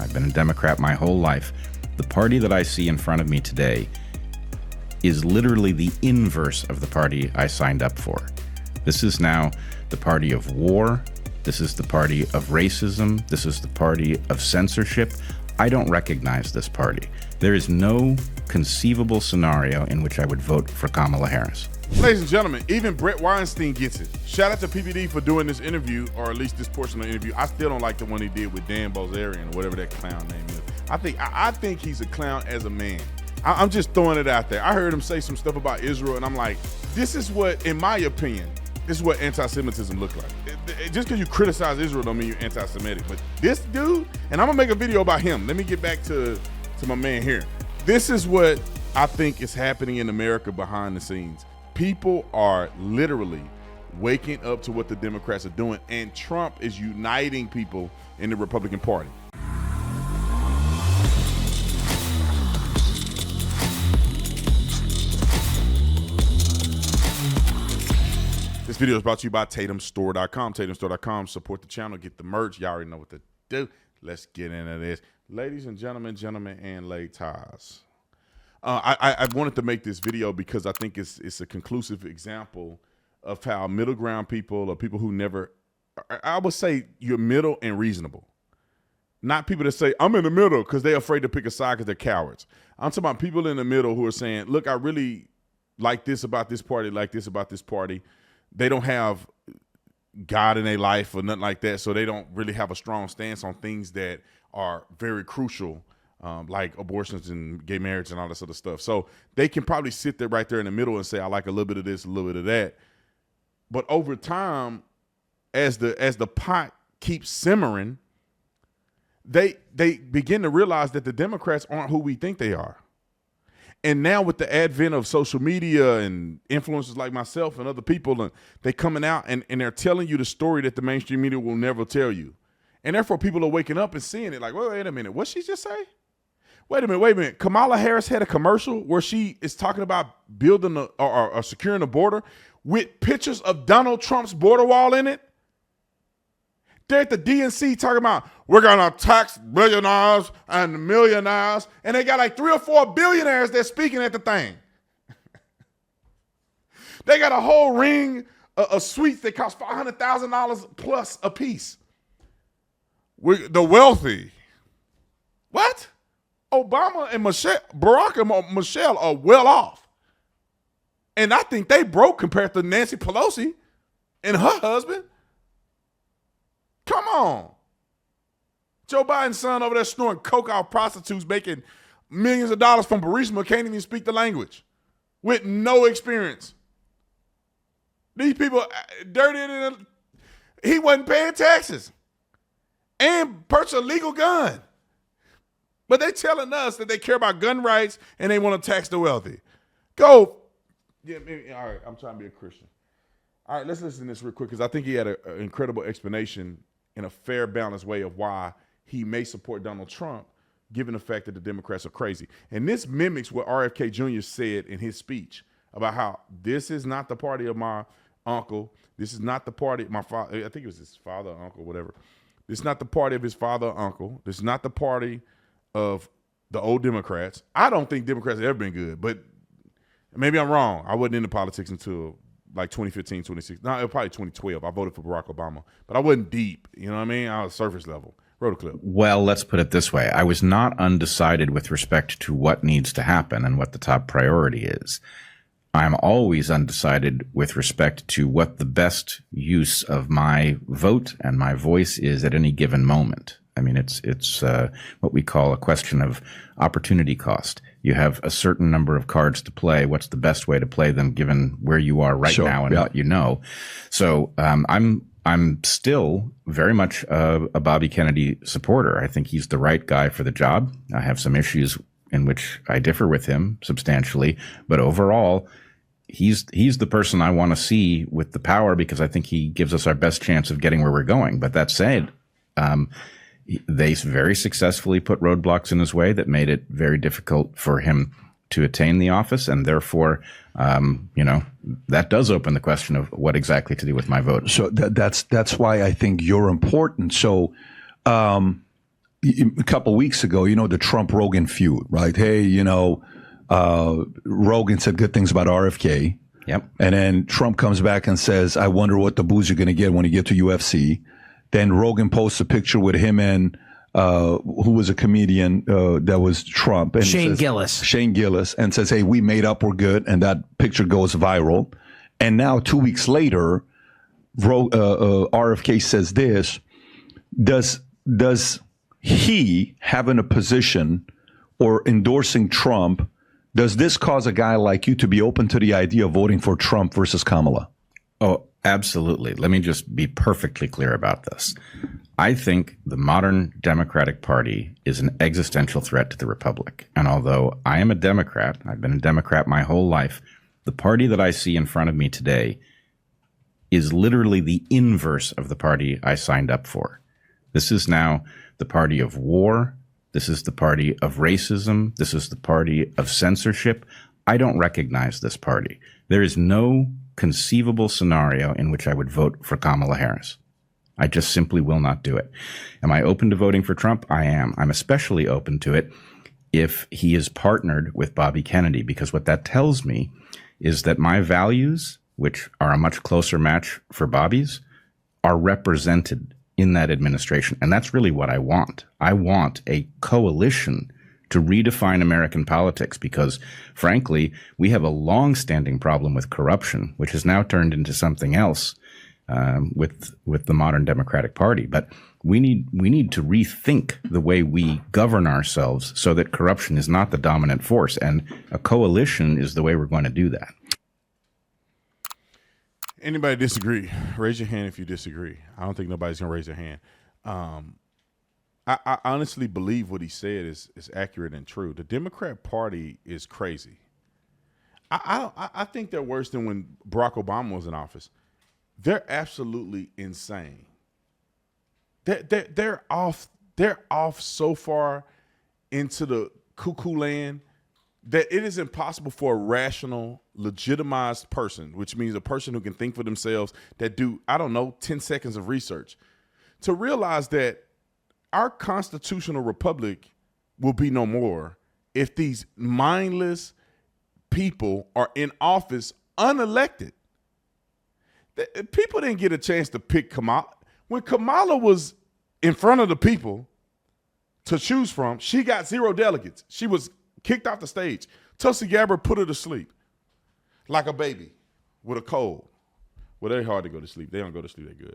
I've been a Democrat my whole life. The party that I see in front of me today is literally the inverse of the party I signed up for. This is now the party of war. This is the party of racism. This is the party of censorship. I don't recognize this party. There is no conceivable scenario in which I would vote for Kamala Harris. Ladies and gentlemen, even Brett Weinstein gets it. Shout out to PPD for doing this interview, or at least this portion of the interview. I still don't like the one he did with Dan Bilzerian, or whatever that clown name is. I think he's a clown as a man. I'm just throwing it out there. I heard him say some stuff about Israel, and I'm like, this is what, in my opinion, this is what anti-Semitism looks like. Just because you criticize Israel don't mean you're anti-Semitic. But this dude, and I'm gonna make a video about him. Let me get back to my man here. This is what I think is happening in America behind the scenes. People are literally waking up to what the Democrats are doing, and Trump is uniting people in the Republican Party. This video is brought to you by TatumStore.com. TatumStore.com. Support the channel. Get the merch. Y'all already know what to do. Let's get into this. Ladies and gentlemen, and ladies. I wanted to make this video because I think it's a conclusive example of how middle ground people, or people who never, I would say you're middle and reasonable. Not people that say, I'm in the middle, because they're afraid to pick a side because they're cowards. I'm talking about people in the middle who are saying, look, I really like this about this party, like this about this party. They don't have God in their life or nothing like that, so they don't really have a strong stance on things that are very crucial, like abortions and gay marriage and all this other stuff. So they can probably sit there right there in the middle and say, I like a little bit of this, a little bit of that. But over time, as the pot keeps simmering, they begin to realize that the Democrats aren't who we think they are. And now with the advent of social media and influencers like myself and other people, and they coming out and they're telling you the story that the mainstream media will never tell you. And therefore people are waking up and seeing it like, wait a minute, what she just say? Wait a minute. Kamala Harris had a commercial where she is talking about building or securing the border with pictures of Donald Trump's border wall in it. They're at the DNC talking about, we're going to tax billionaires and millionaires. And they got like 3 or 4 billionaires that's speaking at the thing. They got a whole ring of suites that cost $500,000 plus a piece. The wealthy. What? Obama and Barack and Michelle are well off. And I think they broke compared to Nancy Pelosi and her husband. Come on. Joe Biden's son over there snoring coke off prostitutes, making millions of dollars from Burisma, can't even speak the language with no experience. These people dirty. He wasn't paying taxes and purchased a legal gun. But they're telling us that they care about gun rights and they want to tax the wealthy. Go. Yeah, maybe, all right, I'm trying to be a Christian. All right, let's listen to this real quick because I think he had an incredible explanation in a fair, balanced way of why he may support Donald Trump, given the fact that the Democrats are crazy. And this mimics what RFK Jr. said in his speech about how this is not the party of my uncle. This is not the party of my father. I think it was his father, uncle, whatever. This is not the party of his father, uncle. This is not the party of the old Democrats. I don't think Democrats have ever been good, but maybe I'm wrong. I wasn't into politics until like 2015, 2016. No, it was probably 2012. I voted for Barack Obama, but I wasn't deep. You know what I mean? I was surface level. Wrote a clip. Well, let's put it this way. I was not undecided with respect to what needs to happen and what the top priority is. I'm always undecided with respect to what the best use of my vote and my voice is at any given moment. I mean, it's what we call a question of opportunity cost. You have a certain number of cards to play. What's the best way to play them given where you are right now and what you know? So I'm still very much a Bobby Kennedy supporter. I think he's the right guy for the job. I have some issues in which I differ with him substantially, but overall, he's the person I want to see with the power because I think he gives us our best chance of getting where we're going. But that said, they very successfully put roadblocks in his way that made it very difficult for him to attain the office. And therefore, that does open the question of what exactly to do with my vote. So that's why I think you're important. So a couple of weeks ago, the Trump-Rogan feud, right? Hey, Rogan said good things about RFK. Yep. And then Trump comes back and says, I wonder what the booze you're going to get when you get to UFC. Then Rogan posts a picture with him and who was a comedian that was Trump. And Shane Gillis. And says, hey, we made up, we're good. And that picture goes viral. And now 2 weeks later, RFK says this. Does he having a position or endorsing Trump, does this cause a guy like you to be open to the idea of voting for Trump versus Kamala? Oh, absolutely. Let me just be perfectly clear about this. I think the modern Democratic Party is an existential threat to the Republic. And although I am a Democrat, I've been a Democrat my whole life, the party that I see in front of me today is literally the inverse of the party I signed up for. This is now the party of war. This is the party of racism. This is the party of censorship. I don't recognize this party. There is no conceivable scenario in which I would vote for Kamala Harris. I just simply will not do it. Am I open to voting for Trump? I am. I'm especially open to it if he is partnered with Bobby Kennedy, because what that tells me is that my values, which are a much closer match for Bobby's, are represented in that administration. And that's really what I want. I want a coalition to redefine American politics because, frankly, we have a long-standing problem with corruption, which has now turned into something else with the modern Democratic Party. But we need to rethink the way we govern ourselves so that corruption is not the dominant force. And a coalition is the way we're going to do that. Anybody disagree? Raise your hand if you disagree. I don't think nobody's going to raise their hand. I honestly believe what he said is accurate and true. The Democrat Party is crazy. I think they're worse than when Barack Obama was in office. They're absolutely insane. They're off so far into the cuckoo land that it is impossible for a rational, legitimized person, which means a person who can think for themselves, that do, 10 seconds of research, to realize that our constitutional republic will be no more if these mindless people are in office unelected. People didn't get a chance to pick Kamala. When Kamala was in front of the people to choose from, she got 0 delegates. She was kicked off the stage. Tulsi Gabbard put her to sleep like a baby with a cold. Well, they're hard to go to sleep. They don't go to sleep that good.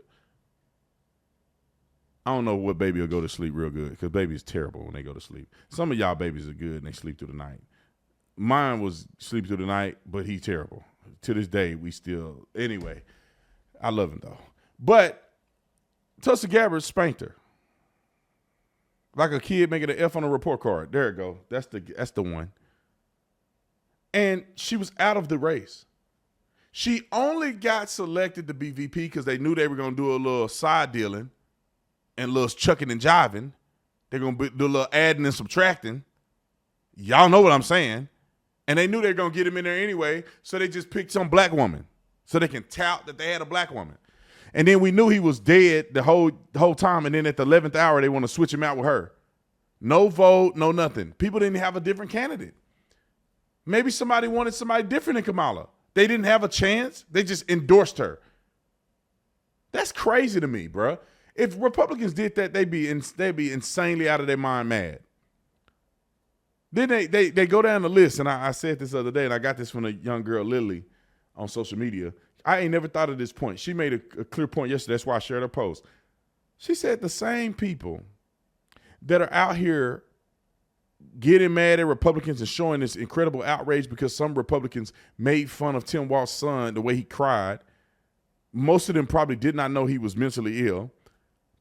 I don't know what baby will go to sleep real good because baby is terrible when they go to sleep. Some of y'all babies are good and they sleep through the night. Mine was sleep through the night, but he's terrible. To this day, we still, anyway, I love him though. But Tulsi Gabbard spanked her. Like a kid making an F on a report card. There it go. That's the one. And she was out of the race. She only got selected to be VP because they knew they were going to do a little side dealing and a little chucking and jiving. They're going to do a little adding and subtracting. Y'all know what I'm saying. And they knew they were going to get him in there anyway, so they just picked some black woman so they can tout that they had a black woman. And then we knew he was dead the whole time, and then at the 11th hour, they want to switch him out with her. No vote, no nothing. People didn't have a different candidate. Maybe somebody wanted somebody different than Kamala. They didn't have a chance. They just endorsed her. That's crazy to me, bro. If Republicans did that, they'd be insanely out of their mind mad. Then they go down the list, and I said this the other day, and I got this from a young girl, Lily, on social media. I ain't never thought of this point. She made a clear point yesterday. That's why I shared her post. She said the same people that are out here getting mad at Republicans and showing this incredible outrage because some Republicans made fun of Tim Walz's son the way he cried. Most of them probably did not know he was mentally ill.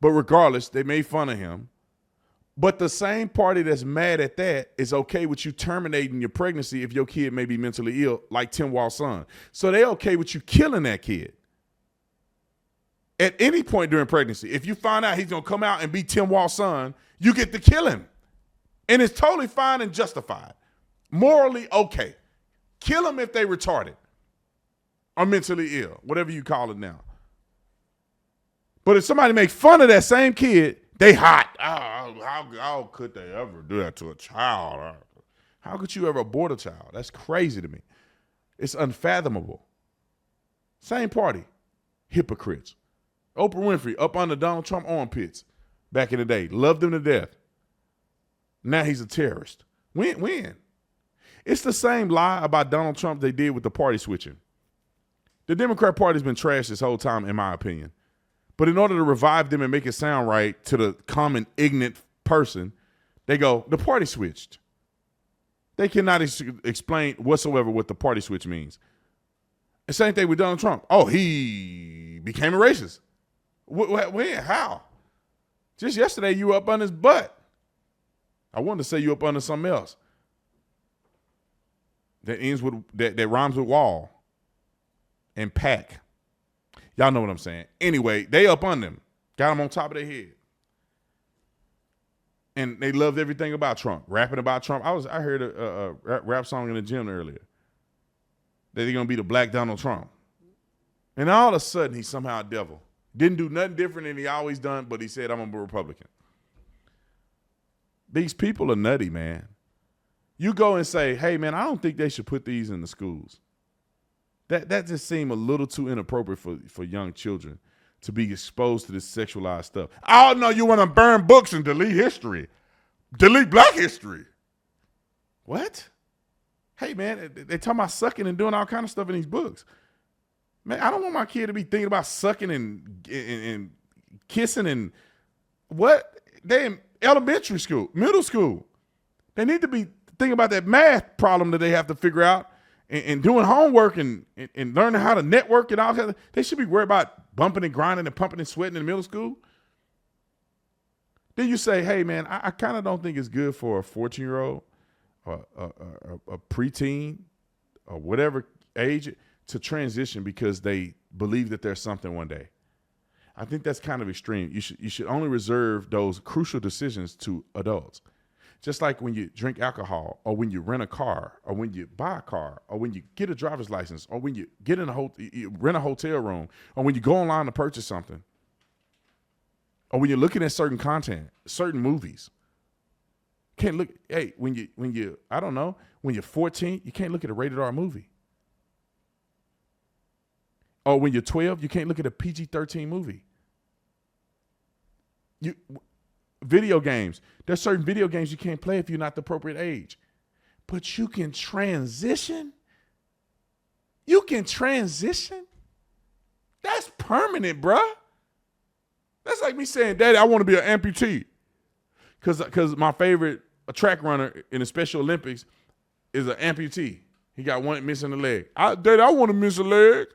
But regardless, they made fun of him. But the same party that's mad at that is okay with you terminating your pregnancy if your kid may be mentally ill, like Tim Walz's son. So they okay with you killing that kid. At any point during pregnancy, if you find out he's going to come out and be Tim Walz's son, you get to kill him. And it's totally fine and justified. Morally okay. Kill them if they retarded or mentally ill, whatever you call it now. But if somebody makes fun of that same kid, They hot. How could they ever do that to a child? How could you ever abort a child? That's crazy to me. It's unfathomable. Same party. Hypocrites. Oprah Winfrey up under Donald Trump armpits back in the day. Loved him to death. Now he's a terrorist. When? It's the same lie about Donald Trump they did with the party switching. The Democrat Party's been trashed this whole time, in my opinion. But in order to revive them and make it sound right to the common ignorant person, they go, the party switched. They cannot explain whatsoever what the party switch means. The same thing with Donald Trump. Oh, he became a racist. When? How? Just yesterday you were up on his butt. I wanted to say you up under something else. That ends with that rhymes with wall and pack. Y'all know what I'm saying. Anyway, they up on them. Got them on top of their head. And they loved everything about Trump. Rapping about Trump. I heard a rap song in the gym earlier. That they're going to be the black Donald Trump. And all of a sudden, he's somehow a devil. Didn't do nothing different than he always done, but he said, I'm a Republican. These people are nutty, man. You go and say, hey, man, I don't think they should put these in the schools. That just seemed a little too inappropriate for young children to be exposed to this sexualized stuff. Oh, no, you want to burn books and delete history. Delete black history. What? Hey, man, they talking about sucking and doing all kind of stuff in these books. Man, I don't want my kid to be thinking about sucking and kissing and what? They in elementary school, middle school. They need to be thinking about that math problem that they have to figure out and doing homework and learning how to network and all that. They should be worried about bumping and grinding and pumping and sweating in middle school. Then you say, hey, man, I kind of don't think it's good for a 14-year-old or a preteen or whatever age to transition because they believe that there's something one day. I think that's kind of extreme. You should only reserve those crucial decisions to adults. Just like when you drink alcohol or when you rent a car or when you buy a car or when you get a driver's license or when you get in you rent a hotel room or when you go online to purchase something or when you're looking at certain content, certain movies. Can't look, hey, when you I don't know, when you're 14, you can't look at a rated R movie. Or when you're 12, you can't look at a PG-13 movie. Video games. There's certain video games you can't play if you're not the appropriate age. But you can transition. You can transition. That's permanent, bruh. That's like me saying, Daddy, I want to be an amputee. Because my favorite track runner in the Special Olympics is an amputee. He got one missing a leg. Daddy, I want to miss a leg.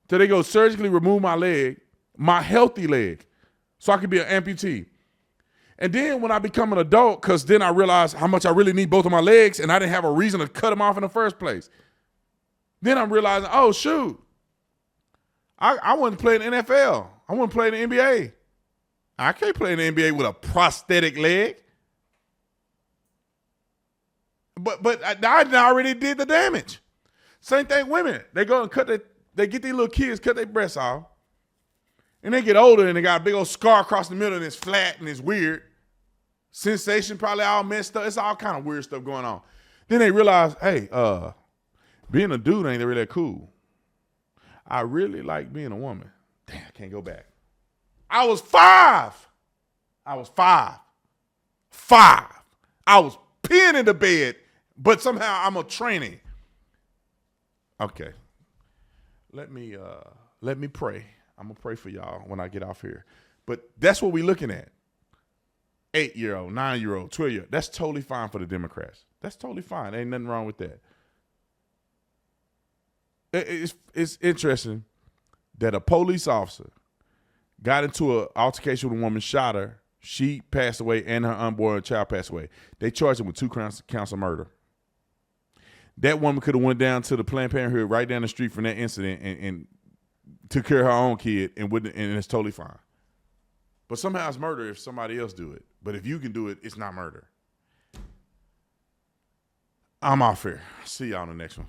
So they go surgically remove my leg, my healthy leg, so I could be an amputee. And then when I become an adult, because then I realized how much I really need both of my legs, and I didn't have a reason to cut them off in the first place. Then I'm realizing, oh, shoot, I want to play in the NFL. I want to play in the NBA. I can't play in the NBA with a prosthetic leg. But I already did the damage. Same thing women. They go and they get these little kids, cut their breasts off. And they get older and they got a big old scar across the middle and it's flat and it's weird. Sensation probably all messed up. It's all kind of weird stuff going on. Then they realize, hey, being a dude ain't really that cool. I really like being a woman. Damn, I can't go back. I was five. I was peeing in the bed, but somehow I'm a trainee. Okay. Let me pray. I'm going to pray for y'all when I get off here. But that's what we're looking at. 8-year-old, 9-year-old, 12-year-old. That's totally fine for the Democrats. That's totally fine. Ain't nothing wrong with that. It's interesting that a police officer got into an altercation with a woman, shot her. She passed away and her unborn child passed away. They charged him with 2 counts of murder. That woman could have went down to the Planned Parenthood right down the street from that incident and took care of her own kid and it's totally fine. But somehow it's murder if somebody else do it. But if you can do it, it's not murder. I'm off here. See y'all on the next one.